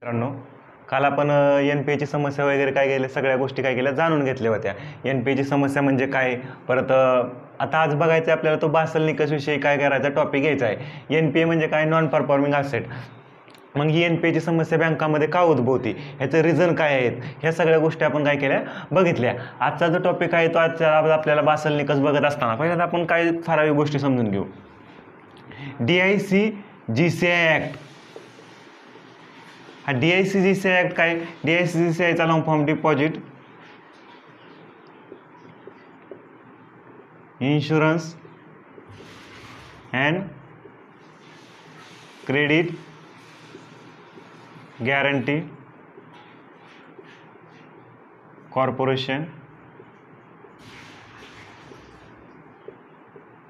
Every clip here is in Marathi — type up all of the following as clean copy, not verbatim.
मित्रांनो, काल आपण एन-पी-एची समस्या वगैरे काय केल्या सगळ्या गोष्टी काय केल्या जाणून घेतल्या होत्या. एन-पी-एची समस्या म्हणजे काय, परत आता आज बघायचं आहे आपल्याला तो बासल निकषविषयी काय करायचा टॉपिक घ्यायचा आहे. एन-पी-ए म्हणजे काय, नॉन परफॉर्मिंग असेट. मग ही एन-पी-एची समस्या बँकामध्ये का उद्भवते, ह्याचं रिझन काय आहेत, ह्या सगळ्या गोष्टी आपण काय केल्या बघितल्या. आजचा जो टॉपिक आहे तो आजच्या आपल्याला बासल निकष बघत असताना पहिल्यांदा आपण काय ठराविक गोष्टी समजून घेऊ. DICGCI act. हा DICGCI ॲक्ट काय, DICGCIचा long form deposit insurance and credit guarantee corporation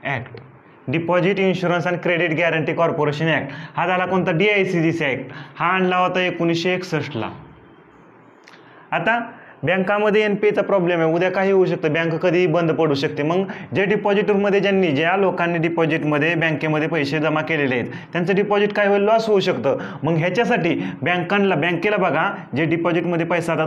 act. Deposit insurance and credit guarantee corporation act हा झाला कोणता, DICGCI ॲक्ट. हा आणला होता 1961ला. आता बँकामध्ये एन-पी-एचा प्रॉब्लेम आहे, उद्या काही होऊ शकतं, बँक कधीही बंद पडू शकते. मग जे डिपॉझिटमध्ये ज्या लोकांनी डिपॉझिटमध्ये बँकेमध्ये पैसे जमा केलेले आहेत त्यांचं डिपॉझिट काय होईल, लॉस होऊ शकतं. मग ह्याच्यासाठी बँकेला बघा, जे डिपॉझिटमध्ये पैसा, आता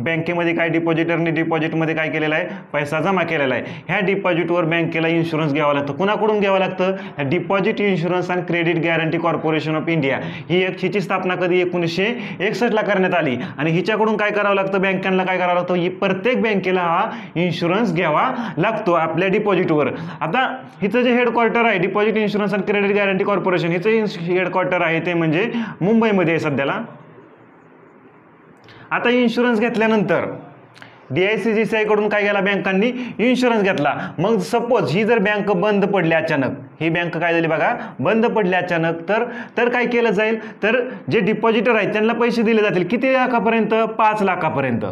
बँकेमध्ये काय डिपॉझिटरने डिपॉझिटमध्ये काय केलेला आहे, पैसा जमा केलेला आहे. ह्या डिपॉझिटवर बँकेला इन्शुरन्स घ्यावा लागतं. कुणाकडून घ्यावं लागतं, deposit insurance and credit guarantee corporation of India. हिची स्थापना कधी 1961ला करण्यात आली. आणि हिच्याकडून काय करावं लागतं, बँकांना काय करावं लागतं, ही प्रत्येक बँकेला हा इन्शुरन्स घ्यावा लागतो आपल्या डिपॉझिटवर. आता हिचं जे हेडक्वार्टर आहे, deposit insurance and credit guarantee corporation, हिचं हेडक्वार्टर आहे ते म्हणजे मुंबईमध्ये आहे सध्याला. आता इन्शुरन्स घेतल्यानंतर DICGCI कडून काय केला, बँकांनी इन्शुरन्स घेतला. मग सपोज ही जर बँक बंद पडली अचानक, ही बँक काय झाली बघा, बंद पडली अचानक, तर काय केलं जाईल, तर जे डिपॉझिटर आहेत त्यांना पैसे दिले जातील. किती लाखापर्यंत, 5 लाखापर्यंत.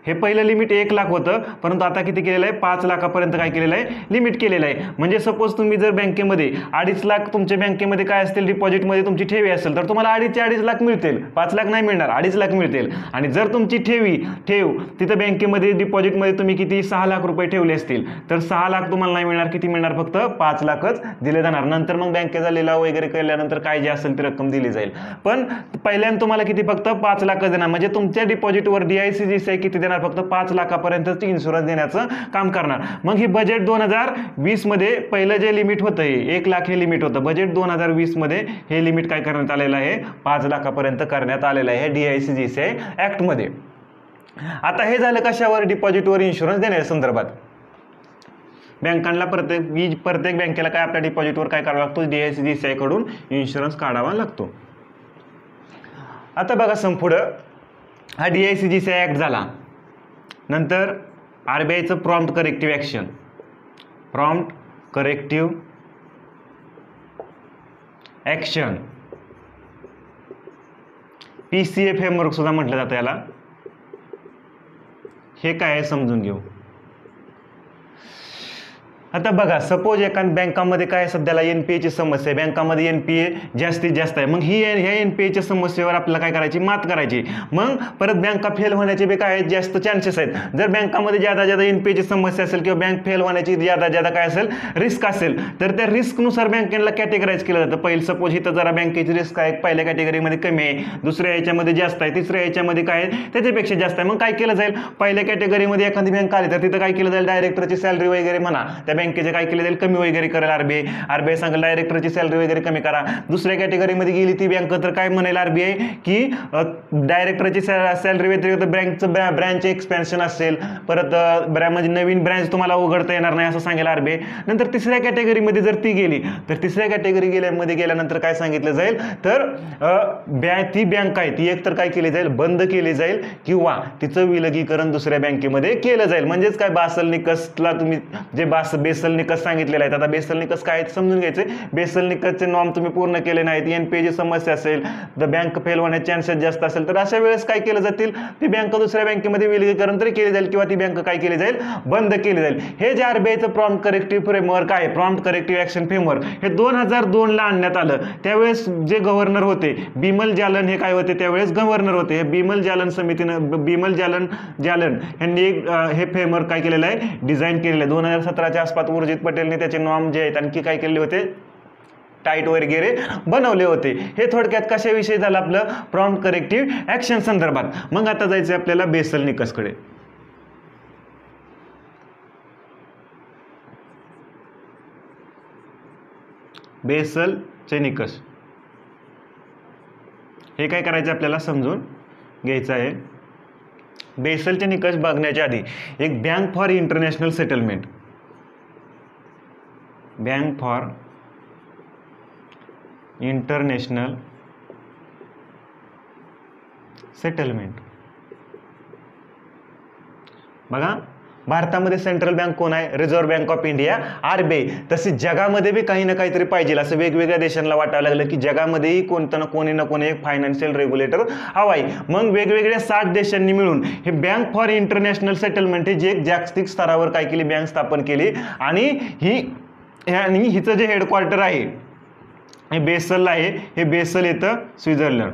हे पहिलं लिमिट 1 लाख होतं, परंतु आता किती केलेलं आहे, 5 लाखापर्यंत काय केलेलं आहे, लिमिट केलेलं आहे. म्हणजे सपोज तुम्ही जर बँकेमध्ये 2.5 लाख तुमच्या बँकेमध्ये काय असतील, डिपॉझिटमध्ये तुमची ठेवी असेल, तर तुम्हाला 2.5 लाख मिळतील, 5 लाख नाही मिळणार, 2.5 लाख मिळतील. आणि जर तुमची ठेव तिथं बँकेमध्ये डिपॉझिटमध्ये तुम्ही किती 6 लाख रुपये ठेवले असतील, तर 6 लाख तुम्हाला नाही मिळणार, किती मिळणार, फक्त 5 लाखच दिले जाणार. नंतर मग बँकेचा लिलाव वगैरे केल्यानंतर काय जे असेल ती रक्कम दिली जाईल. पण पहिल्यांदा तुम्हाला किती, फक्त 5 लाखच देणार. म्हणजे तुमच्या डिपॉझिटवर DICGCI किती देणार, फक्त 5 लाखापर्यंत इन्शुरन्स देण्याचं काम करणार. मग ही बजेट 2020 मध्ये पहिलं जे लिमिट होतं, 1 लाख हे लिमिट होतं. बजेट 2020 मध्ये हे लिमिट काय करण्यात आलेलं आहे, 5 लाखापर्यंत करण्यात आलेलं आहे DICGCI ॲक्ट मध्ये. आता हे झालं कशावर, डिपॉझिटवर इन्शुरन्स देण्याच्या संदर्भात. बँकांना प्रत्येक बँकेला काय आपल्या डिपॉझिटवर काय करावं लागतो, DICGCI कडून इन्शुरन्स काढावा लागतो. आता बघा पुढं, हा DICGCI ॲक्ट झाला. नंतर RBIचं prompt corrective action, prompt corrective action, PCA framework सुद्धा म्हटलं जातं याला. हे काय आहे समजून घेऊ. आता बघा, सपोज एका बँकामध्ये काय सध्याला एन-पी-एची समस्या आहे, बँकामध्ये एन-पी-ए जास्तीत जास्त आहे. मग ह्या एन-पी-एच्या समस्येवर आपल्याला काय करायची, मात करायची. मग परत बँका फेल होण्याचे बी काय जास्त चान्सेस आहेत. जर बँकामध्ये ज्यादा एन-पी-एची समस्या असेल किंवा बँक फेल होण्याची ज्यादा काय असेल, रिस्क असेल, तर त्या रिस्कनुसार बँकेला कॅटेगराईज केलं जातं. पहिलं सपोज इथं जरा बँकेची रिस्क आहे, पहिल्या कॅटेगरीमध्ये कमी आहे, दुसऱ्या याच्यामध्ये जास्त आहे, तिसऱ्या याच्यामध्ये काय आहे त्याच्यापेक्षा जास्त आहे. मग काय केलं जाईल, पहिल्या कॅटेगरीमध्ये एखादी बँक आली तर तिथं काय केलं जाईल, डायरेक्टरची सॅलरी वगैरे म्हणा त्या बँकेचे काय केले जाईल, कमी वगैरे करेल आरबीआय सांगेल डायरेक्टरची सॅलरी वगैरे कमी करा. दुसऱ्या कॅटेगरीमध्ये गेली ती बँक तर काय म्हणेल आरबीआय, की डायरेक्टरची सॅलरी व्यतिरिक्त ब्रँच एक्सपेन्शन असेल, परत म्हणजे नवीन ब्रँच तुम्हाला उघडता येणार नाही असं सांगेल आरबीआय. नंतर तिसऱ्या कॅटेगरीमध्ये जर ती गेली तर तिसऱ्या कॅटेगरी गेल्यानंतर काय सांगितलं जाईल, तर ती बँक आहे ती एक तर काय केली जाईल, बंद केली जाईल किंवा तिचं विलगीकरण दुसऱ्या बँकेमध्ये केलं जाईल. म्हणजेच काय, बासल निकषला तुम्ही जे बेसल निकष सांगितलेला आहे. आता बेसल निकष काय समजून घ्यायचे. बेसल निकषचे नॉर्म तुम्ही पूर्ण केले नाहीत, एन-पी-एची समस्या असेल, तर बँक फेल होण्याचे चान्सेस जास्त असेल, तर अशा वेळेस काय केलं जातील, ती बँक दुसऱ्या बँकेमध्ये विलगीकरण तरी केली जाईल किंवा ती बँक काय केली जाईल, बंद केली जाईल. हे जे आरबीआयचं प्रॉम्प्ट करेक्टिव्ह फ्रेमवर्क आहे, प्रॉम्प्ट करेक्टिव्ह ॲक्शन फ्रेमवर्क, हे 2002ला आणण्यात आलं. त्यावेळेस जे गव्हर्नर होते बिमल जालन हे काय होते, त्यावेळेस गव्हर्नर होते. हे बिमल जालन समितीनं जालन यांनी हे फ्रेमवर्क काय केलेलं आहे, डिझाईन केलेलं आहे. 2017च्या आसपास उर्जित पटेलने त्याचे नॉर्म जे आहेत आणखी काय केले होते, टाईट वगैरे बनवले होते. हे थोडक्यात कशाविषयी झालं आपलं प्रॉम्प्ट करेक्टिव्ह ॲक्शन संदर्भात. मग आता जायचं आपल्याला बेसल निकषकडे. बेसलचे निकष हे काय करायचं आपल्याला समजून घ्यायचं आहे. बेसलचे निकष बघण्याच्या आधी एक bank for international settlement, bank for international settlement. बघा भारतामध्ये सेंट्रल बँक कोण आहे? Reserve bank of India, RBI. तसे जगामध्ये बी काही ना काहीतरी पाहिजे असं वेगवेगळ्या देशांना वाटायला लागलं की जगामध्येही कोणतं ना कोणी एक फायनान्शियल रेग्युलेटर हवा आहे. मग वेगवेगळ्या 60 देशांनी मिळून हे बँक फॉर इंटरनॅशनल सेटलमेंट हे जे एक जागतिक स्तरावर काय केली, बँक स्थापन केली. आणि हिचं जे हेडक्वार्टर आहे हे बेसलला आहे. हे बेसल येतं स्वित्झर्लंड.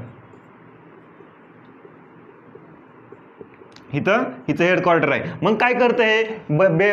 हिचं हेडक्वार्टर आहे. मग काय करतं हे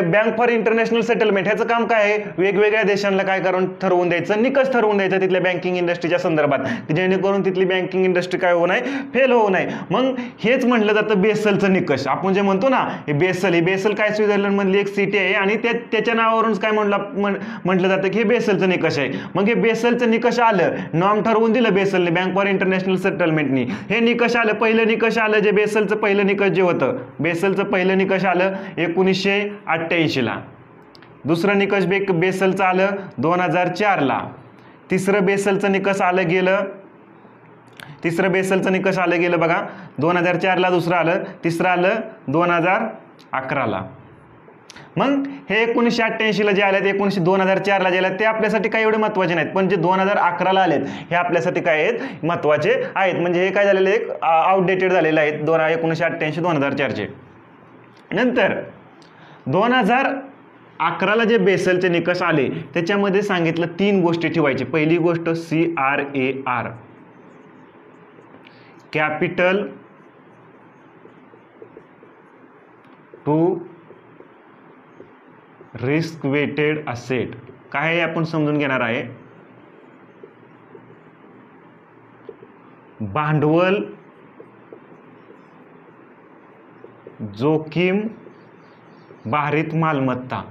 बँक फॉर इंटरनॅशनल सेटलमेंट? ह्याचं काम काय आहे? वेगवेगळ्या देशांना काय करून ठरवून द्यायचं, निकष ठरवून द्यायचं तिथल्या बँकिंग इंडस्ट्रीच्या संदर्भात, जेणेकरून तिथली बँकिंग इंडस्ट्री काय होऊ नये, फेल होऊ नये. मग हेच म्हटलं जातं बेसलचं निकष. आपण जे म्हणतो ना हे बेसल काय स्वित्झर्लंड मधली एक सिटी आहे आणि त्याच्या नावावरून काय म्हटलं जातं की हे बेसलचं निकष आहे. मग हे बेसलचं निकष आलं, नॉर्म ठरवून दिलं बेसलने, बँक फॉर इंटरनॅशनल सेटलमेंटनी. हे निकष आलं, पहिलं निकष आलं जे बेसलचं पहिलं निकष जे होतं, बेसलचं पहिलं निकष आलं 1988 ला. दुसरं निकष बेसलचं आलं 2004 ला. तिसरं बेसलचं निकष आलं गेलं बघा 2004 ला दुसरं आलं, तिसरं आलं 2011 ला. मग हे 1988 ला जे आले ते 2004 ला जे आले ते आपल्यासाठी काही एवढे महत्त्वाचे नाहीत, पण जे 2011 ला आलेत हे आपल्यासाठी काय आहेत, महत्त्वाचे आहेत. म्हणजे हे काय झालेले एक आउटडेटेड झालेले आहेत 1988 2004 चे. नंतर 2011 ला जे बेसलचे निकष आले त्याच्यामध्ये सांगितलं 3 गोष्टी ठेवायची. पहिली गोष्ट CRAR, capital to risk weighted asset. काय आहे आपण समजून घेणार आहे. भांडवल जोखीम भारित मालमत्ता.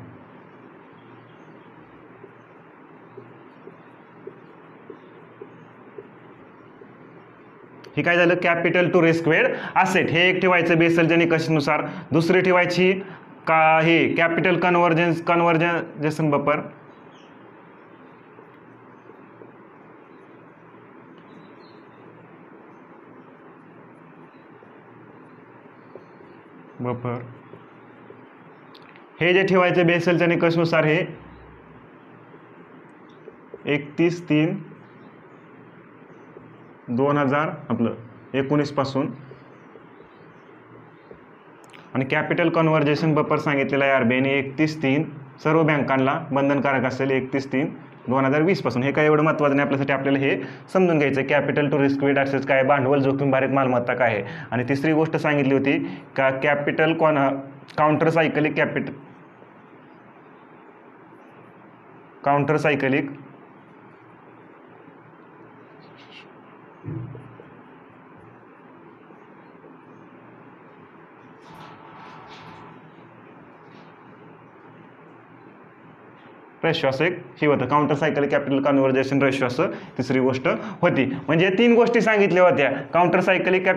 हे काय झालं, capital to risk weighted asset हे एक ठेवायचं बेसलच्या निकषानुसार. दुसरी ठेवायची का हे कॅपिटल कन्व्हर्जन बफर. हे जे ठेवायचं बेसलच्या निकषानुसार हे 31/3/2019 पासून. आणि कॅपिटल कन्व्हर्जेशन बफर सांगितलेला आहे RBIने 31/3 सर्व बँकांना बंधनकारक असेल 31/3/2020 पासून. हे काय एवढं महत्त्वाचं नाही आपल्यासाठी, आपल्याला हे समजून घ्यायचं. Capital to risk weighted assets काय, भांडवल जोखीम भारित मालमत्ता काय आहे. आणि तिसरी गोष्ट सांगितली होती का कॅपिटल काउंटर सायकलिक रेशो असं एक हे होतं, counter cycle capital conservation ratio असं तिसरी गोष्ट होती. म्हणजे 3 गोष्टी सांगितल्या होत्या. Counter cyclical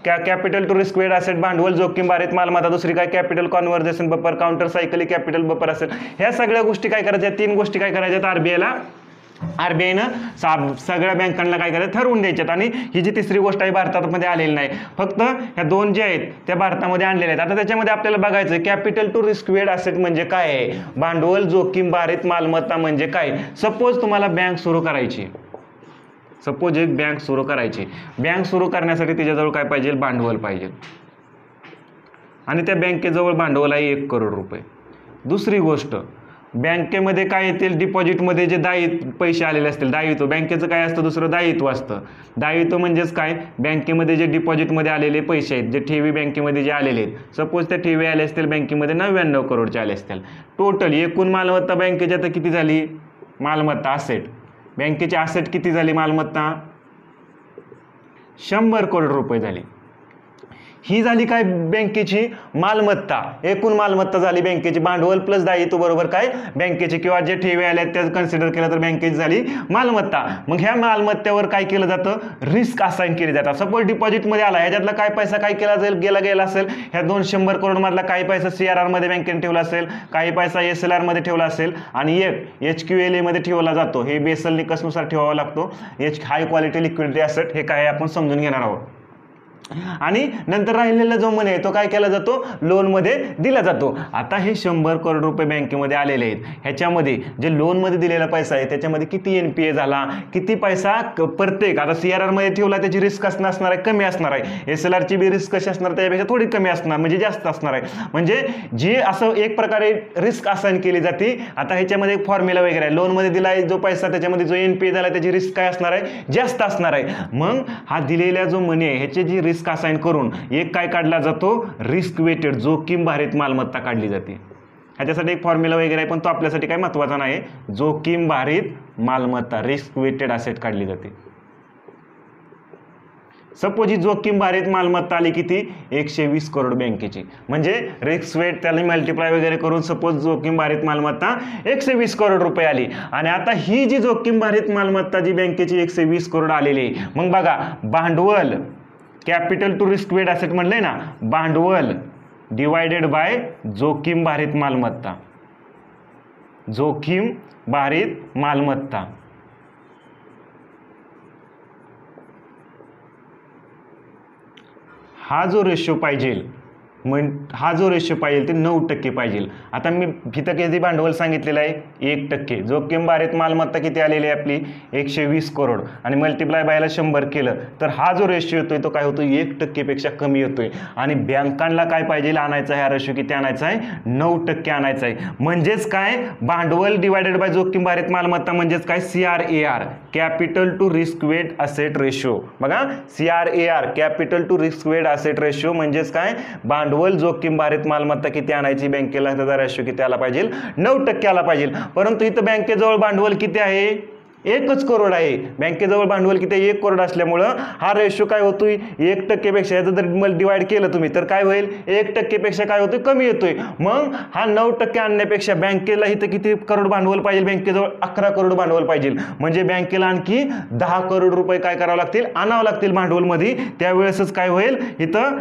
capital to risk weighted asset, भांडवल जोखीम भारित मालमत्ता. दुसरी काय capital conservation buffer, counter cyclical capital buffer असेल. ह्या सगळ्या गोष्टी काय करायच्या, 3 गोष्टी काय करायच्यात RBIनं सगळ्या बँकांना काय करायचं ठरवून द्यायच्यात. आणि ही जी तिसरी गोष्ट आहे भारतामध्ये आलेली नाही, फक्त ह्या 2 ज्या आहेत त्या भारतामध्ये आणलेल्या आहेत. आता त्याच्यामध्ये आपल्याला बघायचं capital to risk weighted asset म्हणजे काय आहे, भांडवल जोखीम भारित मालमत्ता म्हणजे काय. सपोज तुम्हाला बँक सुरू करायची, एक बँक सुरू करायची. बँक सुरू करण्यासाठी तिच्याजवळ काय पाहिजे, भांडवल पाहिजे. आणि त्या बँकेजवळ भांडवल आहे 1 करोड रुपये. दुसरी गोष्ट, बँकेमध्ये काय येतील, डिपॉझिटमध्ये जे पैसे आलेले असतील, दायित्व. बँकेचं काय असतं, दुसरं दायित्व असतं. दायित्व म्हणजेच काय, बँकेमध्ये जे डिपॉझिटमध्ये आलेले पैसे आहेत, जे ठेवी बँकेमध्ये जे आलेले आहेत, सपोज त्या ठेवी आले असतील बँकेमध्ये 99 करोडचे आले असतील. टोटल एकूण मालमत्ता बँकेची आता किती झाली, मालमत्ता असेट बँकेची ॲसेट किती झाली मालमत्ता 100 करोड रुपये झाली. ही झाली काय बँकेची मालमत्ता, एकूण मालमत्ता झाली बँकेची, भांडवल प्लस दायित्व बरोबर काय बँकेची किंवा जे ठेवी आल्या त्या कन्सिडर केलं तर बँकेची झाली मालमत्ता. मग ह्या मालमत्तेवर काय केलं जातं रिस्क असाइन केली जातात. सपोज डिपॉझिटमध्ये आला ह्याच्यातला काय पैसा काय केला जाईल गेला असेल, ह्या 100 करोड मधला काही पैसा CRR मध्ये बँकेने ठेवला असेल, काही पैसा SLR मध्ये ठेवला असेल आणि एक HQLA मध्ये ठेवला जातो. हे बेसल निकषनुसार ठेवावा लागतो. हाय क्वालिटी लिक्विडिटी ॲसेट हे काय आपण समजून घेणार आहोत. आणि नंतर राहिलेला जो मनी आहे तो काय केला जातो लोनमध्ये दिला जातो. आता हे 100 करोड रुपये बँकेमध्ये आलेले आहेत, ह्याच्यामध्ये जे लोनमध्ये दिलेला पैसा आहे त्याच्यामध्ये किती NPA झाला, किती पैसा प्रत्येक, आता CRR मध्ये ठेवला त्याची रिस्क असणार आहे कमी असणार आहे, SLR ची बी रिस्क कशी असणार त्यापेक्षा थोडी कमी असणार म्हणजे जास्त असणार आहे. म्हणजे जी असं एक प्रकारे रिस्क असाइन केली जाते. आता ह्याच्यामध्ये एक फॉर्म्युला वगैरे आहे, लोनमध्ये दिला जो पैसा त्याच्यामध्ये जो NPA झाला त्याची रिस्क काय असणार आहे जास्त असणार आहे. मग हा दिलेला जो मनी आहे ह्याची जी रिस्क असाइन करून एक काय काढला जातो रिस्क वेटेड जोखीम भारित मालमत्ता काढली जाते. ह्याच्यासाठी एक फॉर्म्युला वगैरे आहे पण तो आपल्यासाठी काय महत्त्वाचा नाही. जोखीम भारित मालमत्ता रिस्क वेटेड ॲसेट काढली जाते. सपोज ही जोखीम भारित मालमत्ता आली किती 120 करोड बँकेची, म्हणजे रिस्क वेट त्याला मल्टिप्लाय वगैरे करून सपोज जोखीम भारित मालमत्ता 120 करोड रुपये आली. आणि आता ही जी जोखीम भारित मालमत्ता जी बँकेची 120 करोड आलेली आहे, मग बघा भांडवल capital to risk weight asset म्हणलंय ना, भांडवल डिवायडेड बाय जोखीम भारित मालमत्ता, जोखीम भारित मालमत्ता. हा जो रेशो पाहिजे हा जो रेशो पाहिजे ते 9% पाहिजे. आता मी इथं किती भांडवल सांगितलेलं आहे 1%. जोखीम भारित मालमत्ता किती आलेली आहे आपली 120 करोड आणि मल्टिप्लाय बायला 100 केलं तर हा जो रेशो येतोय तो काय होतो 1% पेक्षा कमी येतोय. आणि बँकांना काय पाहिजे आणायचा आहे हा रेशो किती आणायचा आहे 9% आणायचा आहे. म्हणजेच काय भांडवल डिवायडेड बाय जोखीम भारित मालमत्ता म्हणजेच काय CRAR capital to risk weight asset ratio. बघा CRAR capital to risk weight asset ratio म्हणजेच काय भांडवल जोखीम भारित मालमत्ता किती आणायची बँकेला त्याचा रेशो किती आला पाहिजे 9% आला पाहिजे. परंतु इथं बँकेजवळ भांडवल किती आहे 1 करोड आहे. बँकेजवळ भांडवल किती 1 करोड असल्यामुळं हा रेशो काय होतोय 1% पेक्षा, याचं जर डिवाइड केलं तुम्ही तर काय होईल 1% पेक्षा काय होतोय कमी येतोय. मग हा 9% आणण्यापेक्षा बँकेला इथं किती करोड भांडवल पाहिजे बँकेजवळ 11 करोड भांडवल पाहिजे. म्हणजे बँकेला आणखी 10 करोड रुपये काय करावं लागतील आणावं लागतील भांडवलमध्ये. त्यावेळेसच काय होईल इथं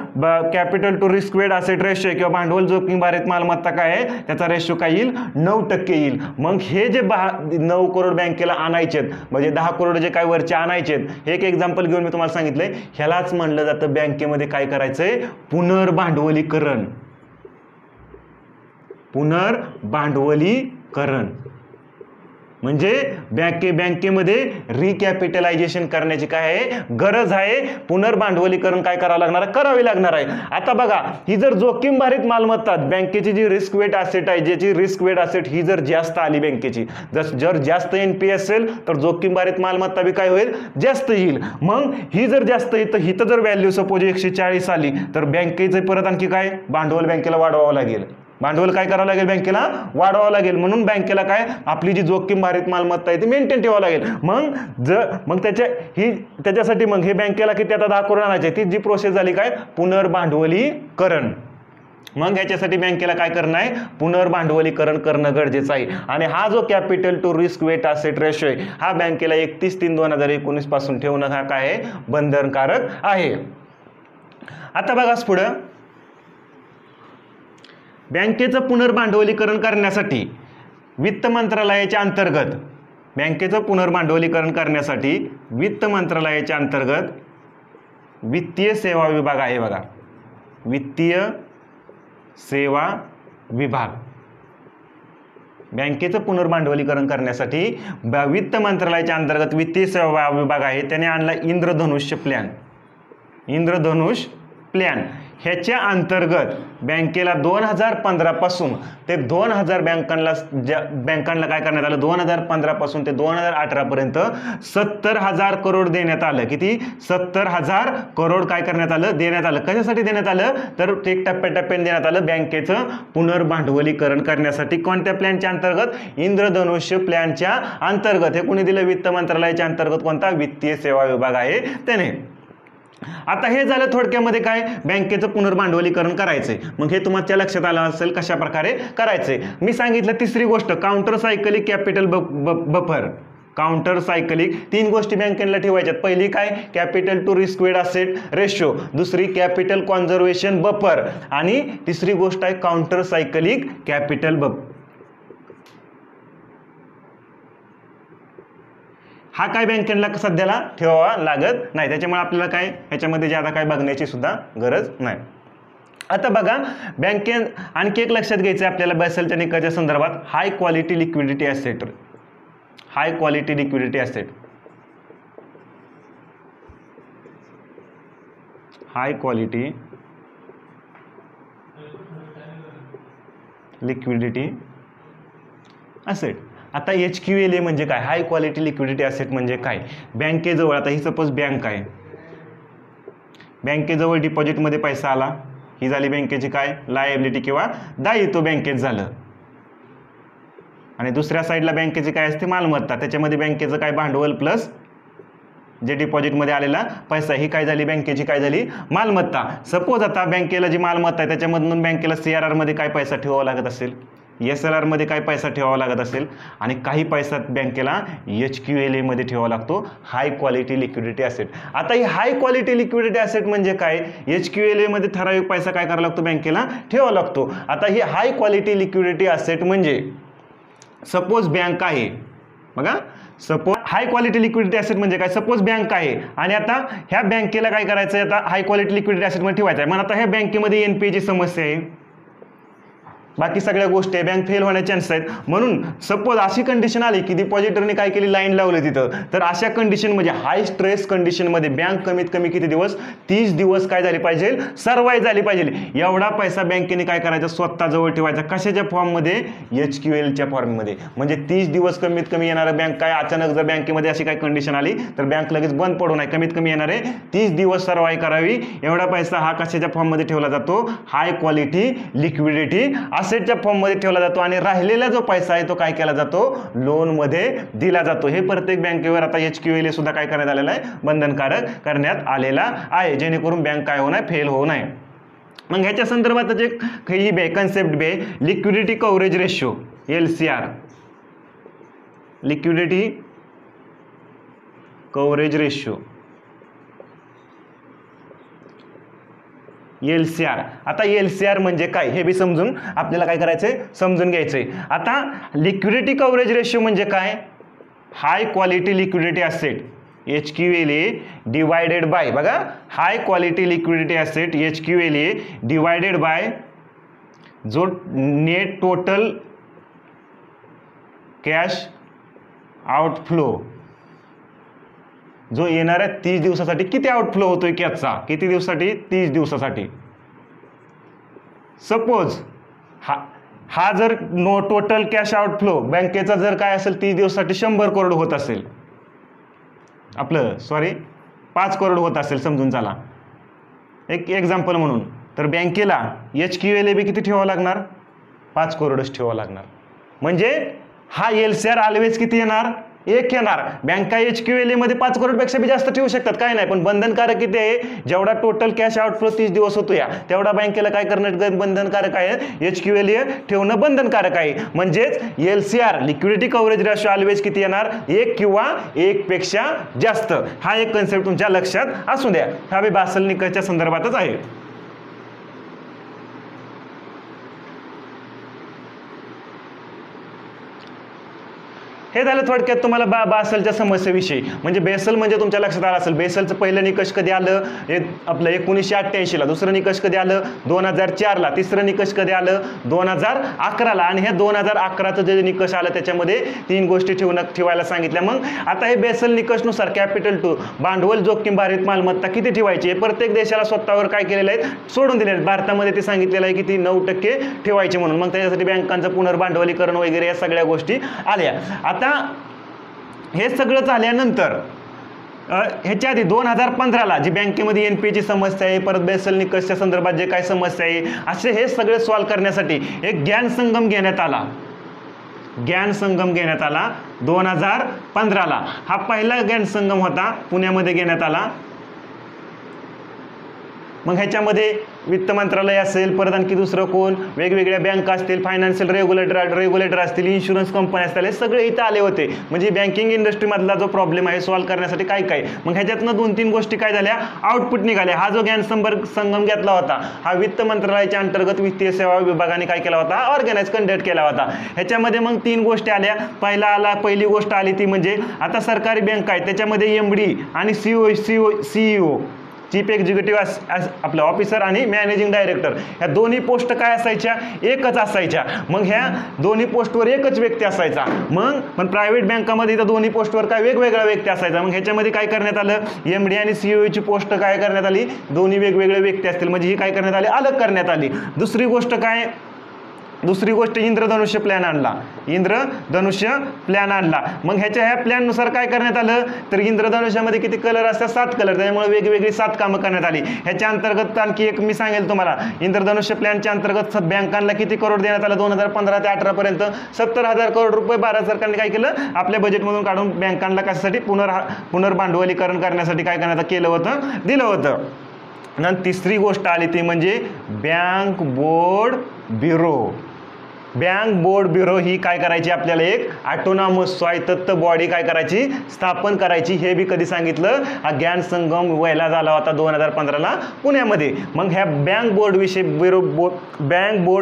capital to risk weight asset ratio किंवा भांडवल जोखीम भारित मालमत्ता काय आहे त्याचा रेशो काय येईल 9% येईल. मग हे जे 9 करोड बँकेला आणायचे म्हणजे 10 करोड जे काय वरचे आणायचे, एक एक्झाम्पल घेऊन मी तुम्हाला सांगितलंय. ह्यालाच म्हणलं जातं बँकेमध्ये काय करायचंय पुनर्भांडवलीकरण. पुनर्भांडवलीकरण म्हणजे बँकेमध्ये रिकॅपिटलायझेशन करण्याची काय आहे गरज आहे. पुनर्भांडवलीकरण काय करावं लागणार करावी लागणार आहे. आता बघा ही जर जोखीम भारित मालमत्ता बँकेची जी रिस्क वेट ॲसेट आहे ज्याची रिस्क वेट ॲसेट ही जर जास्त आली बँकेची जर जास्त NPA असेल तर जोखीम भारित मालमत्ता बी काय होईल जास्त येईल. मग ही जर जास्त हिथं जर व्हॅल्यू सपोज 140 आली तर बँकेचं परत आणखी काय भांडवल बँकेला वाढवावं लागेल. भांडवल काय करावं लागेल बँकेला वाढवावं लागेल. म्हणून बँकेला काय आपली जी जोखीम भारित मालमत्ता आहे ती मेंटेन ठेवावं लागेल. मग त्याच्यासाठी मग हे बँकेला किती आता 10 करोड आणायचे ती जी प्रोसेस झाली काय पुनर्भांडवलीकरण. मग याच्यासाठी बँकेला काय करणं आहे पुनर्भांडवलीकरण करणं गरजेचं आहे. आणि हा जो capital to risk weight asset ratio आहे हा बँकेला 31/3/2019 पासून ठेवणं हा काय आहे बंधनकारक आहे. आता बघा पुढं बँकेचं पुनर्भांडवलीकरण करण्यासाठी वित्त मंत्रालयाच्या अंतर्गत बँकेचं पुनर्भांडवलीकरण करण्यासाठी वित्त मंत्रालयाच्या अंतर्गत वित्तीय सेवा विभाग आहे. बघा वित्तीय सेवा विभाग बँकेचं पुनर्भांडवलीकरण करण्यासाठी वित्त मंत्रालयाच्या अंतर्गत वित्तीय सेवा विभाग आहे. त्याने आणला इंद्रधनुष्य प्लॅन. इंद्रधनुष्य प्लॅन ह्याच्या अंतर्गत बँकेला 2015 पासून ते 2000 बँकांना काय करण्यात आलं, 2015 पासून ते 2018 पर्यंत 70,000 करोड देण्यात आलं. किती? 70,000 करोड काय करण्यात आलं, देण्यात आलं. कशासाठी देण्यात आलं, तर एक टप्प्याटप्प्याने देण्यात आलं बँकेचं पुनर्भांडवलीकरण करण्यासाठी. कोणत्या प्लॅनच्या अंतर्गत? इंद्रधनुष्य प्लॅनच्या अंतर्गत. हे कोणी दिलं? वित्त मंत्रालयाच्या अंतर्गत. कोणता? वित्तीय सेवा विभाग आहे त्याने. आता हे झालं थोडक्यामध्ये काय, बँकेचं पुनर्भांडवलीकरण करायचंय. मग हे तुमच्या लक्षात आलं असेल कशा प्रकारे करायचंय. मी सांगितलं तिसरी गोष्ट counter cyclical capital buffer. Counter cyclical 3 गोष्टी बँकेला ठेवायच्यात. पहिली काय? Capital to risk weight asset ratio. दुसरी कॅपिटल कॉन्झर्वेशन बफर. आणि तिसरी गोष्ट आहे काउंटर सायकलिक कॅपिटल बफर. हा काय बँकेला सध्याला ठेवावा लागत नाही. त्याच्यामुळे आपल्याला काय ह्याच्यामध्ये ज्यादा काय बघण्याची सुद्धा गरज नाही. आता बघा बँकेत आणखी एक लक्षात घ्यायचं आपल्याला बेसलच्या निकषाच्या संदर्भात, high quality liquidity asset. High quality liquidity asset. High quality liquidity asset. आता HQLA म्हणजे काय? हाय क्वालिटी लिक्विडिटी ॲसेट म्हणजे काय? बँकेजवळ, आता ही सपोज बँक आहे, बँकेजवळ डिपॉझिटमध्ये पैसा आला, ही झाली बँकेची काय? लायबिलिटी किंवा दायित्व बँकेत झालं. आणि दुसऱ्या साईडला बँकेची काय असते? मालमत्ता. त्याच्यामध्ये बँकेचं काय? भांडवल प्लस जे डिपॉझिटमध्ये आलेला पैसा, ही काय झाली? बँकेची काय झाली? मालमत्ता. सपोज आता बँकेला जी मालमत्ता आहे त्याच्यामधून बँकेला CRR मध्ये काय पैसा ठेवावा लागत असेल, SLR मध्ये काय पैसा ठेवावा लागत असेल, आणि काही पैसा बँकेला HQLA मध्ये ठेवावा लागतो, हाय क्वालिटी लिक्विडिटी ॲसेट. आता ही हाय क्वालिटी लिक्विडिटी ॲसेट म्हणजे काय? HQLA मध्ये ठराविक पैसा काय करावा लागतो? बँकेला ठेवावा लागतो. आता ही हाय क्वालिटी लिक्विडिटी ॲसेट म्हणजे सपोज बँक आहे, बघा suppose high quality liquidity asset म्हणजे काय? सपोज बँक आहे आणि आता ह्या बँकेला काय करायचं आहे? आता हाय क्वालिटी लिक्विडिटी ॲसेट मध्ये ठेवायचं आहे. मग आता ह्या बँकेमध्ये NPA ची समस्या आहे, बाकी सगळ्या गोष्टी आहे, बँक फेल होण्याचे चान्सेस आहेत. म्हणून सपोज अशी कंडिशन आली की डिपॉझिटरने काय केली? लाईन लावली तिथं. तर अशा कंडिशन म्हणजे हाय स्ट्रेस कंडिशनमध्ये बँक कमीत कमी किती दिवस? 30 दिवस काय झाली पाहिजे? सर्वाइव्ह झाली पाहिजे. एवढा पैसा बँकेने काय करायचा? स्वतःजवळ ठेवायचा. कशाच्या फॉर्ममध्ये? HQLच्या फॉर्ममध्ये. म्हणजे 30 दिवस कमीत कमी येणारं बँक काय? अचानक जर बँकेमध्ये अशी काय कंडिशन आली तर बँक लगेच बंद पडू नये, कमीत कमी येणारे 30 दिवस सर्वाइव्ह करावी. एवढा पैसा हा कशाच्या फॉर्ममध्ये ठेवला जातो? हाय क्वालिटी लिक्विडिटी ॲसेटच्या फॉर्ममध्ये ठेवला जातो. आणि राहिलेला जो पैसा आहे तो काय केला जातो? लोन मध्ये दिला जातो. हे प्रत्येक बँकेवर आता HQLA सुद्धा काय करण्यात आलेला आहे? बंधनकारक करण्यात आलेला आहे, जेणेकरून बँक काय होऊ नये? फेल होऊ नये. मग ह्याच्या संदर्भात जे ही कन्सेप्ट बे liquidity coverage ratio LCR. Liquidity coverage ratio LCR. आता LCR म्हणजे काय हे बी समजून आपल्याला काय करायचंय? समजून घ्यायचंय. आता लिक्विडिटी कव्हरेज रेशो म्हणजे काय? High quality liquidity asset HQLA divided by, बघा high quality liquidity asset HQLA divided by जो नेट टोटल कॅश आउटफ्लो, जो येणाऱ्या 30 दिवसासाठी किती आउटफ्लो होतोय कॅशचा? किती दिवसासाठी? 30 दिवसासाठी. सपोज हा जर टोटल कॅश आउटफ्लो बँकेचा जर काय असेल 30 दिवसासाठी 100 करोड होत असेल, आपलं 5 करोड होत असेल समजून चला एक एक्झाम्पल म्हणून, तर बँकेला HQLA बी किती ठेवावं लागणार? 5 करोडच ठेवावं लागणार. म्हणजे हा LCR ऑलवेज किती येणार? 1 येणार. बँका HQLA मध्ये 5 करोडपेक्षा बी जास्त ठेवू शकतात, काय नाही, पण बंधनकारक किती आहे? जेवढा टोटल कॅश आउटफ्लो 30 दिवस होतो या तेवढा बँकेला काय करणं बंधनकारक आहे? HQLA ठेवणं बंधनकारक आहे. म्हणजेच LCR liquidity coverage ratio always किती येणार? 1 किंवा 1 पेक्षा जास्त. हा एक कन्सेप्ट तुमच्या लक्षात असू द्या. हा बी बासल निकषच्या संदर्भातच आहे. हे झालं थोडक्यात तुम्हाला बासलच्या समस्येविषयी. म्हणजे बेसल म्हणजे तुमच्या लक्षात आलं असेल, बेसलचं पहिलं निकष कधी आलं, आपलं 1988ला, दुसरं निकष कधी आलं 2004ला, तिसरं निकष कधी आलं 2011ला. आणि हे 2011चं जे निकष आलं त्याच्यामध्ये 3 गोष्टी ठेवायला सांगितल्या. मग आता हे बेसल निकषनुसार कॅपिटल टू भांडवल जोखीम भारित मालमत्ता किती ठेवायची, प्रत्येक देशाला स्वतःवर काय केलेलं आहे, सोडून दिलेलं आहे. भारतामध्ये ते सांगितलेलं आहे की ती 9% ठेवायची म्हणून. मग त्याच्यासाठी बँकांचं पुनर्भांडवलीकरण वगैरे या सगळ्या गोष्टी आल्या. आता हे सगळं झाल्यानंतर ह्याच्या आधी 2015ला जी बँकेमध्ये NPAची समस्या आहे, परत बेसल निकषच्या संदर्भात जे काय समस्या आहे, असे हे सगळे सॉल्व्ह करण्यासाठी एक ज्ञान संगम घेण्यात आला. ज्ञान संगम घेण्यात आला 2015ला. हा पहिला ज्ञान संगम होता, पुण्यामध्ये घेण्यात आला. मग ह्याच्यामध्ये वित्त मंत्रालय असेल, परत आणखी दुसरं कोण, वेगवेगळ्या बँका असतील, फायनान्शियल रेग्युलेटर असतील, इन्शुरन्स कंपन्या असतील, हे सगळे इथं आले होते. म्हणजे बँकिंग इंडस्ट्रीमधला जो प्रॉब्लेम आहे सॉल्व्ह करण्यासाठी काय काय. मग ह्याच्यातनं 2-3 गोष्टी काय झाल्या, आउटपुट निघाले. हा जो ज्ञान संगम घेतला होता हा वित्त मंत्रालयाच्या अंतर्गत वित्तीय सेवा विभागाने काय केला होता, ऑर्गनाइज कंडक्ट केला होता. ह्याच्यामध्ये मग 3 गोष्टी आल्या. पहिली गोष्ट आली ती म्हणजे आता सरकारी बँक आहे त्याच्यामध्ये MD आणि CEO चीफ एक्झिक्युटिव्ह आपलं ऑफिसर आणि मॅनेजिंग डायरेक्टर ह्या दोन्ही पोस्ट काय असायच्या, एकच असायच्या. मग ह्या दोन्ही पोस्टवर एकच व्यक्ती असायचा. मग पण प्रायव्हेट बँकामध्ये तर दोन्ही पोस्टवर काय वेगवेगळा व्यक्ती असायचा. मग ह्याच्यामध्ये काय करण्यात आलं, MD आणि CEOची पोस्ट काय करण्यात आली, दोन्ही वेगवेगळे व्यक्ती असतील, म्हणजे ही काय करण्यात आली, अलग करण्यात आली. दुसरी गोष्ट इंद्रधनुष्य प्लॅन आणला. मग ह्या प्लॅननुसार काय करण्यात आलं, तर इंद्रधनुष्यामध्ये किती कलर असतात, 7 कलर, त्यामुळे वेगवेगळी 7 कामं करण्यात आली. ह्याच्या अंतर्गत आणखी एक मी सांगेल तुम्हाला, इंद्रधनुष्य प्लॅनच्या अंतर्गत बँकांना किती करोड देण्यात आलं 2015 ते 18 पर्यंत, 70,000 करोड रुपये भारत सरकारने काय केलं, आपल्या बजेटमधून काढून बँकांना कशासाठी पुनर्भांडवलीकरण करण्यासाठी काय करण्यात केलं होतं, दिलं होतं. नंतर तिसरी गोष्ट आली ती म्हणजे बँक बोर्ड ब्युरो ही काय करायची, आपल्याला एक ऑटोनॉमस स्वायत्त बॉडी काय करायची, स्थापन करायची. हे बी कधी सांगितलं, हा ज्ञान संगम व्हायला झाला होता 2015ला पुण्यामध्ये. मग ह्या बँक बोर्ड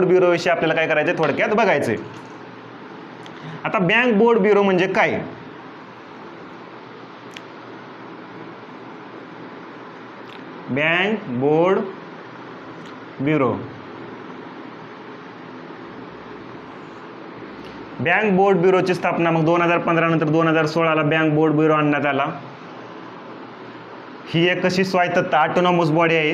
ब्युरो विषयी आपल्याला काय करायचं थोडक्यात बघायचंय. आता बँक बोर्ड ब्युरो म्हणजे काय, बँक बोर्ड ब्युरो ब्युरोची स्थापना मग 2015 नंतर 2016ला बँक बोर्ड ब्युरो आणण्यात आला. ही एक कशी स्वायत्त ऑटोनॉमस बॉडी आहे.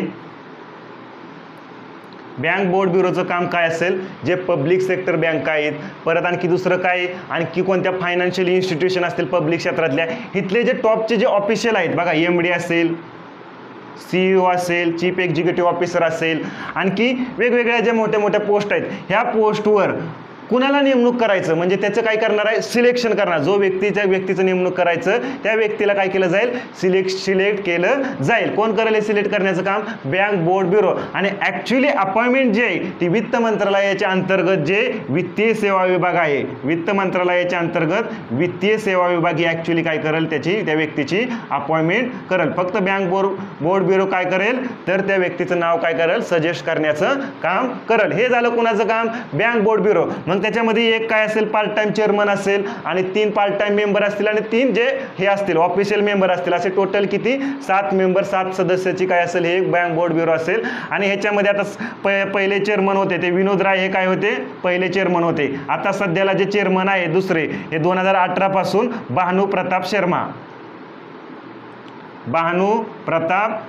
बँक बोर्ड ब्युरोचं काम काय असेल, जे पब्लिक सेक्टर बँका आहेत, परत आणखी दुसरं काय, आणखी कोणत्या फायनान्शियल इन्स्टिट्यूशन असतील पब्लिक क्षेत्रातल्या, इथले जे टॉपचे जे ऑफिशियल आहेत बघा, MD असेल, CEO असेल, चीफ एक्झिक्युटिव्ह ऑफिसर असेल, आणखी वेगवेगळ्या ज्या मोठ्या मोठ्या पोस्ट आहेत, ह्या पोस्टवर कुणाला नेमणूक करायचं, म्हणजे त्याचं काय करणार आहे, सिलेक्शन करणार. जो व्यक्तीचं नेमणूक करायचं त्या व्यक्तीला काय केलं जाईल, सिलेक्ट केलं जाईल. कोण करेल सिलेक्ट करण्याचं काम, बँक बोर्ड ब्युरो. आणि ॲक्च्युली अपॉइंटमेंट जे आहे ती वित्त मंत्रालयाच्या अंतर्गत जे वित्तीय सेवा विभाग आहे, वित्त मंत्रालयाच्या अंतर्गत वित्तीय सेवा विभाग ही ॲक्च्युली काय करेल, त्या व्यक्तीची अपॉइंटमेंट करेल. फक्त बँक बोर्ड ब्युरो काय करेल, तर त्या व्यक्तीचं नाव काय करेल, सजेस्ट करण्याचं काम करेल. हे झालं कुणाचं काम, बँक बोर्ड ब्युरो. मग त्याच्यामध्ये एक काय असेल, पार्ट टाइम चेअरमन असेल आणि 3 पार्ट टाइम मेंबर असतील आणि 3 जे हे असतील ऑफिशियल मेंबर असतील. असे टोटल किती, 7 मेंबर, 7 सदस्याची काय असेल, हे बँक बोर्ड ब्युरो असेल. आणि ह्याच्यामध्ये आता पहिले चेअरमन होते ते विनोद राय, हे काय होते, पहिले चेअरमन होते. आता सध्याला जे चेअरमन आहे दुसरे, हे 2018 पासून भानू प्रताप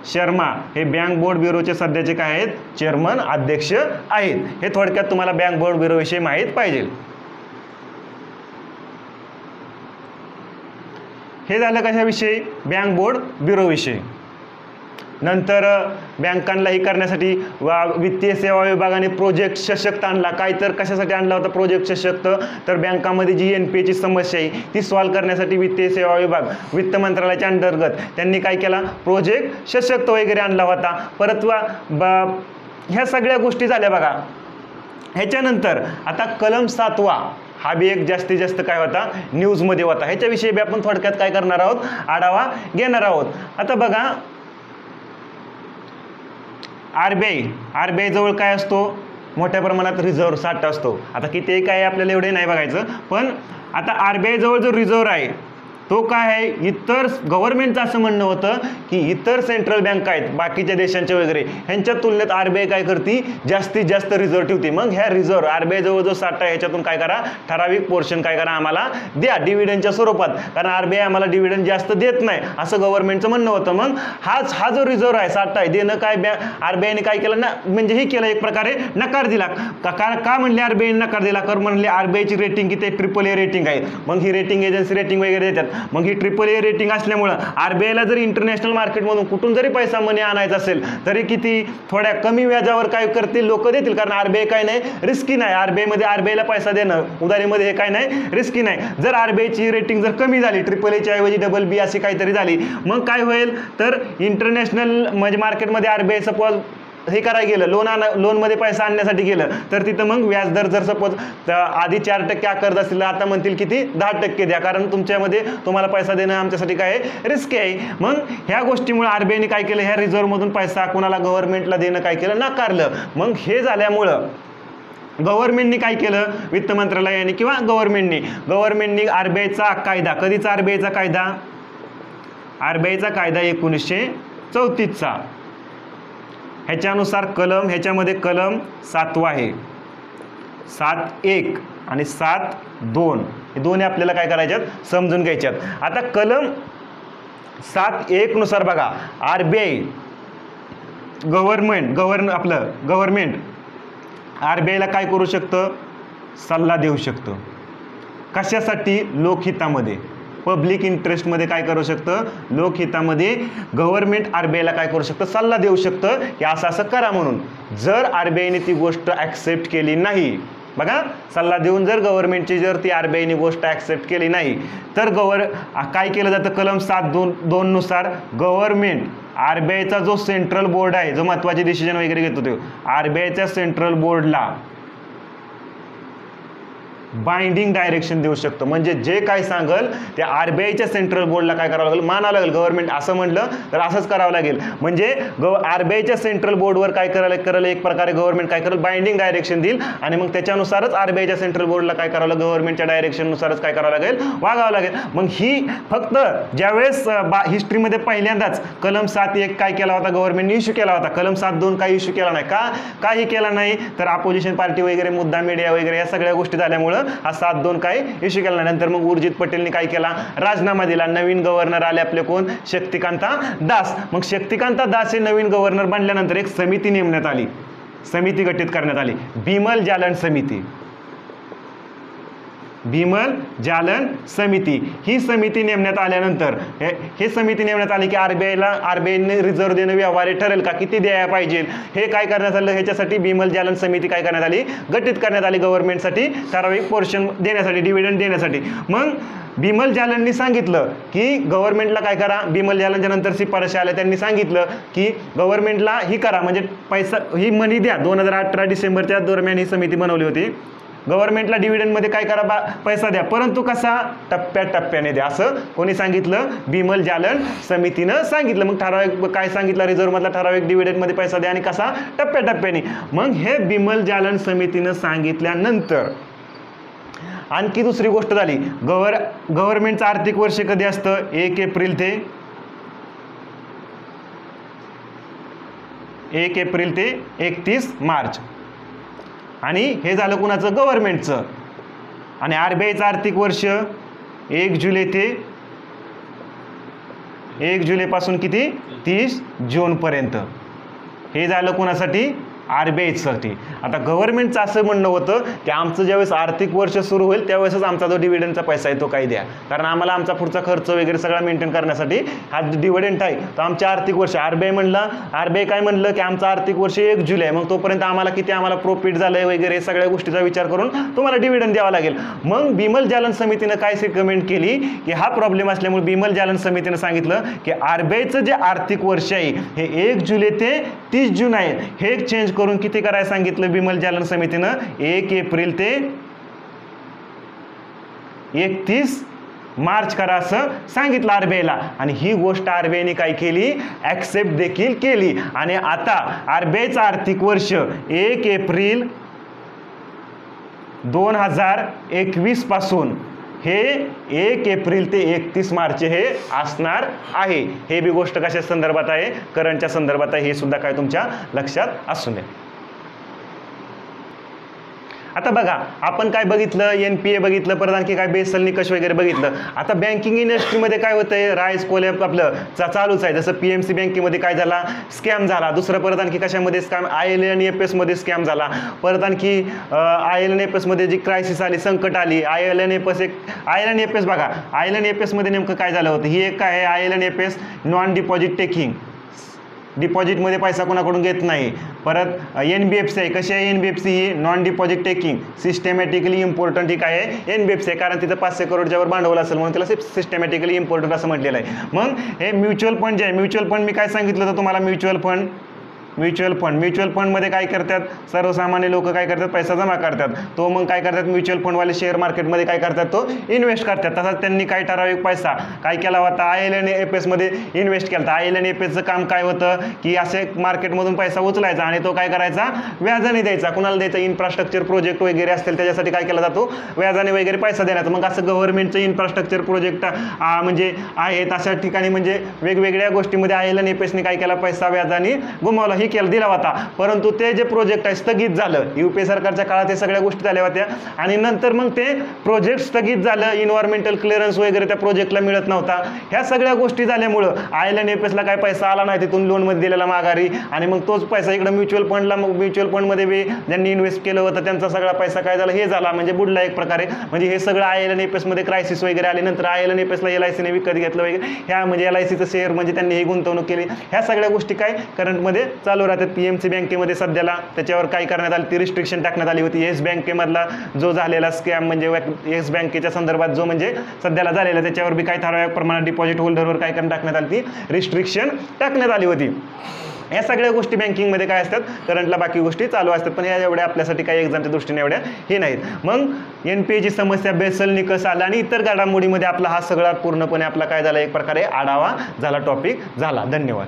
शर्मा हे बँक बोर्ड ब्युरोचे सध्याचे काय आहेत, चेअरमन, अध्यक्ष आहेत. हे थोडक्यात तुम्हाला बँक बोर्ड ब्युरो विषयी माहीत पाहिजे. हे झालं कशाविषयी, बँक बोर्ड ब्युरो विषयी. नंतर बँकांनाही करण्यासाठी वित्तीय सेवा विभागाने प्रोजेक्ट सशक्त आणला. काय तर कशासाठी आणला होता प्रोजेक्ट सशक्त, तर बँकामध्ये जी NPAची समस्या आहे ती सॉल्व्ह करण्यासाठी वित्तीय सेवा विभाग वित्त मंत्रालयाच्या अंतर्गत त्यांनी काय केला, प्रोजेक्ट सशक्त वगैरे आणला होता. परत ह्या सगळ्या गोष्टी झाल्या बघा. ह्याच्यानंतर आता कलम 7वा हा बी एक जास्तीत जास्त काय होता, न्यूजमध्ये होता. ह्याच्याविषयी बी आपण थोडक्यात काय करणार आहोत, आढावा घेणार आहोत. आता बघा, RBI जवळ काय असतो, मोठ्या प्रमाणात रिझर्व्ह साठा असतो. आता किती काय आपल्याला एवढे नाही बघायचं, पण आता RBI जवळ जो रिझर्व्ह आहे तो काय आहे, इतर गव्हर्नमेंटचं असं म्हणणं होतं की इतर सेंट्रल बँक आहेत बाकीच्या देशांच्या वगैरे ह्यांच्या तुलनेत RBI काय करते, जास्तीत जास्त रिझर्व्ह ठेवते. मग ह्या रिझर्व्ह RBI जवळ जो साठा आहे ह्याच्यातून काय करा, ठराविक पोर्शन काय करा आम्हाला द्या डिव्हिडंडच्या स्वरूपात, कारण RBI आम्हाला डिव्हिडंड जास्त देत नाही असं गव्हर्नमेंटचं म्हणणं होतं. मग हा जो रिझर्व्ह आहे साठा आहे देणं काय RBIने काय केलं ना, म्हणजे हे केलं एक प्रकारे नकार दिला. का म्हणले RBI नकार दिला, कारण म्हणले RBIची रेटिंग किती AAA रेटिंग आहे. मग ही रेटिंग एजन्सी रेटिंग वगैरे देतात. मग ही AAA रेटिंग असल्यामुळं RBIला जरी इंटरनॅशनल मार्केटमधून कुठून जरी पैसा मनी आणायचा असेल तरी किती थोड्या कमी व्याजावर काय करतील लोक देतील, कारण RBI काय नाही रिस्की नाही. RBIला पैसा देणं उधारीमध्ये हे काय नाही रिस्की नाही. जर RBIची रेटिंग जर कमी झाली AAAच्या ऐवजी BB अशी काहीतरी झाली, मग काय होईल तर इंटरनॅशनल म्हणजे मार्केटमध्ये RBI सपोज हे करायला गेलं लोनमध्ये पैसा आणण्यासाठी गेलं तर तिथं मग व्याजदर जर सपोज आधी 4% आकारत असतील आता म्हणतील किती 10% द्या, कारण तुमच्यामध्ये तुम्हाला पैसा देणं आमच्यासाठी काय रिस्की आहे. मग ह्या गोष्टीमुळे RBIने काय केलं, ह्या रिझर्व्हमधून पैसा कोणाला गव्हर्नमेंटला देणं काय केलं, नाकारलं. मग हे झाल्यामुळं गव्हर्नमेंटनी काय केलं, वित्त मंत्रालयाने किंवा गव्हर्नमेंटनी RBIचा कायदा, कधीचा RBIचा कायदा, RBIचा कायदा 1934चा, ह्याच्यानुसार ह्याच्यामध्ये कलम 7 आहे, 7(1) आणि 7(2) हे दोन्ही आपल्याला काय करायच्यात समजून घ्यायच्यात. आता कलम 7(1) नुसार बघा RBI गव्हर्नमेंट RBIला काय करू शकतं, सल्ला देऊ शकतं. कशासाठी, लोकहितामध्ये, पब्लिक इंटरेस्टमध्ये काय करू शकतं, लोकहितामध्ये गव्हर्नमेंट RBIला काय करू शकतं, सल्ला देऊ शकतं की असं असं करा म्हणून. जर RBIने ती गोष्ट ॲक्सेप्ट केली नाही, बघा सल्ला देऊन जर गव्हर्नमेंटची जर ती RBIने गोष्ट ॲक्सेप्ट केली नाही तर काय केलं जातं, कलम 7(2) नुसार गव्हर्नमेंट RBIचा जो सेंट्रल बोर्ड आहे जो महत्त्वाचे डिसिजन वगैरे घेतो तो RBIच्या सेंट्रल बोर्डला बाइंडिंग डायरेक्शन देऊ शकतो. म्हणजे जे काय सांगल ते RBIच्या सेंट्रल बोर्डला काय करावं लागेल, मानावं लागेल. गव्हर्नमेंट असं म्हटलं तर असंच करावं लागेल. म्हणजे RBIच्या सेंट्रल बोर्डवर काय करेल एक प्रकारे गव्हर्नमेंट काय करेल, बाइंडिंग डायरेक्शन देईल आणि मग त्याच्यानुसारच RBIच्या सेंट्रल बोर्डला काय करावं लागेल, गव्हर्नमेंटच्या डायरेक्शननुसारच काय करावं लागेल, वागावं लागेल. मग ही फक्त ज्यावेळेस हिस्ट्रीमध्ये पहिल्यांदाच कलम 7(1) काय केला होता, गव्हर्नमेंटने इश्यू केला होता. कलम 7(2) काही इश्यू केला नाही. काही केला नाही तर अपोजिशन पार्टी वगैरे, मुद्दा मीडिया वगैरे या सगळ्या गोष्टी झाल्यामुळं हा 7(2) काय इश्यू केला. नंतर मग उर्जित पटेलने काय केला, राजीनामा दिला. नवीन गव्हर्नर आले आपले कोण, शक्तिकांता दास. मग शक्तिकांता दास हे नवीन गव्हर्नर बनल्यानंतर एक समिती नेमण्यात आली, समिती गठीत करण्यात आली, बिमल जालन समिती. ही समिती नेमण्यात आल्यानंतर हे समिती नेमण्यात आली की RBIने रिझर्व्ह देणं व्यवहार्य ठरेल का, किती द्यायला पाहिजे हे काय करण्यात आलं. ह्याच्यासाठी बिमल जालन समिती काय करण्यात आली, गठीत करण्यात आली गव्हर्नमेंटसाठी ठराविक पोर्शन देण्यासाठी, डिव्हिडंड देण्यासाठी. मग बिमल जालननी सांगितलं की गव्हर्नमेंटला काय करा, बिमल जालनच्या नंतर शिफारशी आल्या, त्यांनी सांगितलं की गव्हर्नमेंटला ही करा, म्हणजे पैसा ही मनी द्या. 2018 डिसेंबरच्या दरम्यान ही समिती बनवली होती. गव्हर्नमेंटला डिव्हिडंडमध्ये काय करा, पैसा द्या, परंतु कसा, टप्प्याटप्प्याने द्या, असं कोणी सांगितलं, बिमल जालन समितीनं सांगितलं. मग ठराविक काय सांगितलं, रिझर्व्हमधला ठराविक डिव्हिडंडमध्ये पैसा द्या आणि कसा, टप्प्याटप्प्याने. मग हे बिमल जालन समितीनं सांगितल्यानंतर आणखी दुसरी गोष्ट झाली. गव्हर्नमेंटचं आर्थिक वर्ष कधी असतं, 1 एप्रिल ते 31 मार्च. आणि हे झालं कुणाचं, गव्हर्नमेंटचं. आणि RBIचं आर्थिक वर्ष 1 जुलैपासून किती, 30 जूनपर्यंत. हे झालं कुणासाठी, RBIसाठी. आता गव्हर्नमेंटचं असं म्हणणं होतं की आमचं ज्यावेळेस आर्थिक वर्ष सुरू होईल त्यावेळेसच आमचा जो डिव्हिडंडचा पैसा आहे तो काही द्या, कारण आम्हाला आमचा पुढचा खर्च वगैरे सगळा मेंटेन करण्यासाठी हा डिव्हिडंड आहे. तर आमच्या आर्थिक वर्ष RBI काय म्हणलं की आमचं आर्थिक वर्ष 1 जुलै, मग तोपर्यंत आम्हाला प्रॉफिट झालंय वगैरे सगळ्या गोष्टीचा विचार करून तुम्हाला डिव्हिडंड द्यावा लागेल. मग बिमल जालन समितीनं काय रिकमेंड केली की हा प्रॉब्लेम असल्यामुळे बिमल जालन समितीनं सांगितलं की RBIचं जे आर्थिक वर्ष आहे हे 1 जुलै ते 30 जून आहे, हे चेंज करून किती करायला सांगितलं बिमल जालन समितीनं, 1 एप्रिल ते 31 मार्च करा असं सांगितलं RBIला. आणि ही गोष्ट RBIने काय केली, ॲक्सेप्ट देखील केली. आणि आता RBIचं आर्थिक वर्ष 1 एप्रिल 2021 पासून हे 1 एप्रिल ते 31 मार्च हे असणार आहे. हे बी गोष्ट कशा संदर्भात आहे, करंटच्या संदर्भात आहे, हे सुद्धा काय तुमच्या लक्षात असू नये. आता बघा आपण काय बघितलं, NPA बघितलं, परत आणखी काय बेसल निकष वगैरे बघितलं. आता बँकिंग इंडस्ट्रीमध्ये काय होतंय, राईज कोलॅप आपलं चालूच आहे. जसं PMC बँकेमध्ये काय झाला, स्कॅम झाला. दुसरं परत आणखी कशामध्ये स्कॅम, ILNFS मध्ये स्कॅम झाला. परत आणखी ILNFS मध्ये जी क्रायसिस आली, संकट आली, ILNFS बघा, ILNFS मध्ये नेमकं काय झालं होतं, ही एक काय आहे, ILNFS नॉन डिपॉझिट टेकिंग, डिपॉझिटमध्ये पैसा कोणाकडून घेत नाही. परत NBFC आहे, कशी आहे NBFC, ही non deposit taking, systematically important ही काय आहे NBFC आहे, कारण तिथं 500 करोडच्या वर भांडवल असेल म्हणून त्याला सिस्टमॅटिकली इम्पॉर्टंट असं म्हटलेलं आहे. मग हे म्युच्युअल फंड जे आहे, म्युच्युअल फंड मी काय सांगितलं होतं तुम्हाला, म्युच्युअल फंडमध्ये काय करतात, सर्वसामान्य लोक काय करतात, पैसा जमा करतात. तो मग काय करतात, म्युच्युअल फंडवाले शेअर मार्केटमध्ये काय करतात, तो इन्व्हेस्ट करतात. तसंच त्यांनी काय ठराविक पैसा काय केला होता, ILNFS मध्ये इन्व्हेस्ट केला होता. ILNFSचं काम काय होतं की असे मार्केटमधून पैसा उचलायचा आणि तो काय करायचा, व्याजाने द्यायचा. कुणाला द्यायचा, इन्फ्रास्ट्रक्चर प्रोजेक्ट वगैरे असतील त्याच्यासाठी काय केला जातो, व्याजाने वगैरे पैसा देण्याचा. मग असं गव्हर्नमेंटचं इन्फ्रास्ट्रक्चर प्रोजेक्ट म्हणजे आहेत अशा ठिकाणी, म्हणजे वेगवेगळ्या गोष्टीमध्ये ILNFSने काय केला, पैसा व्याजाने घुमावला, दिला होता. परंतु ते जे प्रोजेक्ट आहे स्थगित झालं. UPA सरकारच्या काळात हे सगळ्या गोष्टी झाल्या होत्या आणि नंतर मग ते प्रोजेक्ट स्थगित झालं. इन्व्हायरमेंटल क्लिअरन्स वगैरे त्या प्रोजेक्टला मिळत नव्हता. ह्या सगळ्या गोष्टी झाल्यामुळं ILNFSला काय पैसा आला नाही, तिथून लोनमध्ये दिलेला माघारी, आणि मग तोच पैसा इकडे म्युच्युअल फंडला, मग म्युच्युअल फंडमध्ये बी ज्यांनी इन्व्हेस्ट केलं होतं त्यांचा सगळा पैसा काय झाला, हे झाला म्हणजे बुडला एक प्रकारे. म्हणजे हे सगळं ILNFS मध्ये क्रायसिस वगैरे आले, नंतर ILNFSला LICने विकत घेतलं वगैरे. ह्या म्हणजे LICचं शेअर म्हणजे त्यांनी ही गुंतवणूक केली. ह्या सगळ्या गोष्टी काय करंटमध्ये चालू राहतात. PMC बँकेमध्ये सध्याला त्याच्यावर काय करण्यात आली, ती रिस्ट्रिक्शन टाकण्यात आली होती. येस बँकेमधला जो झालेला स्कॅम म्हणजे येस बँकेच्या संदर्भात जो म्हणजे सध्याला झालेला, त्याच्यावर बी काय ठराविक प्रमाणात डिपॉझिट होल्डरवर काय टाकण्यात आली, ती रिस्ट्रिक्शन टाकण्यात आली होती. या सगळ्या गोष्टी बँकिंगमध्ये काय असतात, करंटला बाकी गोष्टी चालू असतात, पण या एवढ्या आपल्यासाठी काही एक्झामच्या दृष्टीने एवढ्या हे नाहीत. मग NPAची समस्या, बेसल निकष आला आणि इतर घडामोडीमध्ये आपला हा सगळा पूर्णपणे आपला काय झाला, एक प्रकारे आढावा झाला, टॉपिक झाला. धन्यवाद.